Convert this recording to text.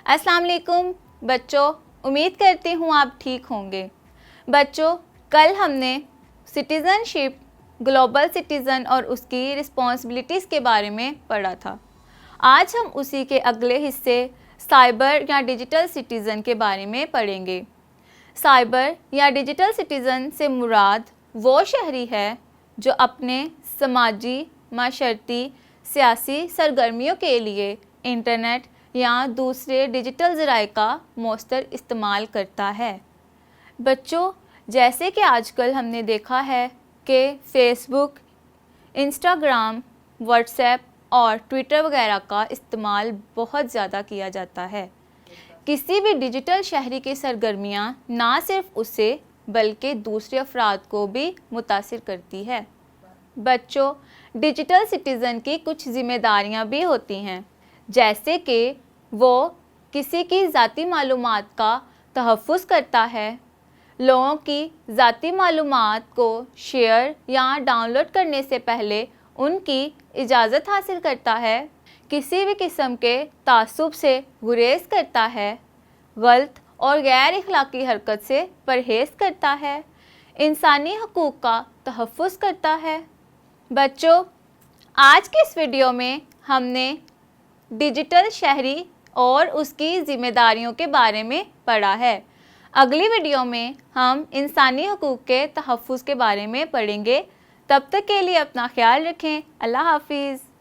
السلام علیکم بچوں، امید کرتی ہوں آپ ٹھیک ہوں گے۔ بچوں، کل ہم نے سٹیزن شپ، گلوبل سٹیزن اور اس کی رسپانسبلٹیز کے بارے میں پڑھا تھا۔ آج ہم اسی کے اگلے حصے سائبر یا ڈیجیٹل سٹیزن کے بارے میں پڑھیں گے۔ سائبر یا ڈیجیٹل سٹیزن سے مراد وہ شہری ہے جو اپنے سماجی، معاشرتی، سیاسی سرگرمیوں کے لیے انٹرنیٹ یا دوسرے ڈیجیٹل ذرائع کا مؤثر استعمال کرتا ہے۔ بچوں، جیسے کہ آج کل ہم نے دیکھا ہے کہ فیس بک، انسٹاگرام، واٹس ایپ اور ٹویٹر وغیرہ کا استعمال بہت زیادہ کیا جاتا ہے۔ کسی بھی ڈیجیٹل شہری کی سرگرمیاں نہ صرف اسے بلکہ دوسرے افراد کو بھی متاثر کرتی ہے۔ بچوں، ڈیجیٹل سٹیزن کی کچھ ذمہ داریاں بھی ہوتی ہیں، جیسے کہ وہ کسی کی ذاتی معلومات کا تحفظ کرتا ہے، لوگوں کی ذاتی معلومات کو شیئر یا ڈاؤن لوڈ کرنے سے پہلے ان کی اجازت حاصل کرتا ہے، کسی بھی قسم کے تعصب سے گریز کرتا ہے، غلط اور غیر اخلاقی حرکت سے پرہیز کرتا ہے، انسانی حقوق کا تحفظ کرتا ہے۔ بچوں، آج کے اس ویڈیو میں ہم نے ڈیجیٹل شہری اور اس کی ذمہ داریوں کے بارے میں پڑھا ہے۔ اگلی ویڈیو میں ہم انسانی حقوق کے تحفظ کے بارے میں پڑھیں گے۔ تب تک کے لیے اپنا خیال رکھیں۔ اللہ حافظ۔